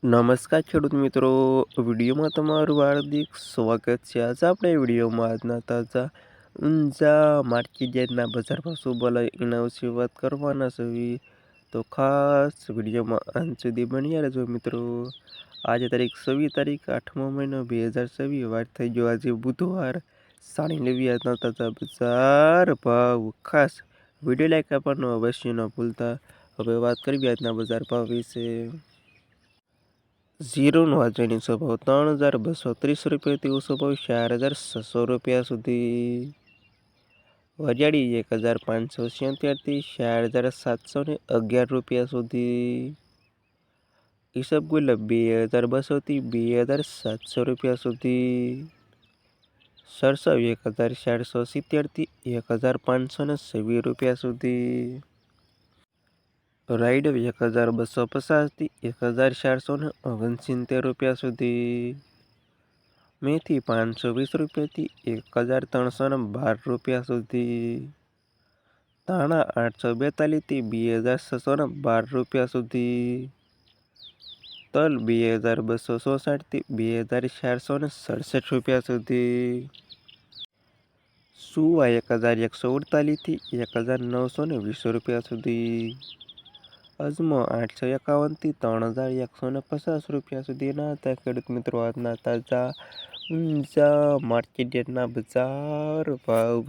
નમસ્કાર ખેડૂત મિત્રો, વિડીયોમાં તમારું હાર્દિક સ્વાગત છે। આજે આપણે વિડીયોમાં આજના તાજા ઊંઝા માર્કેટ યાર્ડના બજાર ભાવ શું બોલાય એના વિશે વાત કરવાના છે। તો ખાસ વિડીયોમાં અંત સુધી બન્યા રહેજો મિત્રો। આજે તારીખ 8મો મહિનો 2024 વાર થઈ ગયો આજે બુધવાર। સાણી લેવી આજના તાજા બજાર ભાવ। ખાસ વિડીયો લાઈક આપવાનું અવશ્ય ન ભૂલતા। હવે વાત કરીએ આજના બજાર ભાવ વિશે। જીરુનો આજની સ્વભાવ 3230 રૂપિયાથી ઓછો ભાવ 4600 રૂપિયા સુધી। વરિયાળી 1577થી 4711 રૂપિયા સુધી। ઈસબગુલ 2200થી 2700 રૂપિયા સુધી। સરસવ 1470થી 1526 રૂપિયા સુધી। રાયડો 1250થી 1469 રૂપિયા સુધી। મેથી 520 રૂપિયાથી 1312 રૂપિયા સુધી। ધાણા 842થી 2612 રૂપિયા સુધી। તલ 2266થી 2467 રૂપિયા સુધી। સુવા 1148થી 1920 રૂપિયા સુધી। અજમો 851થી 3150 રૂપિયા સુધીના હતા ખેડૂત મિત્રો આજના તાજા ઊંઝા માર્કેટ યાર્ડના બજાર ભાવ।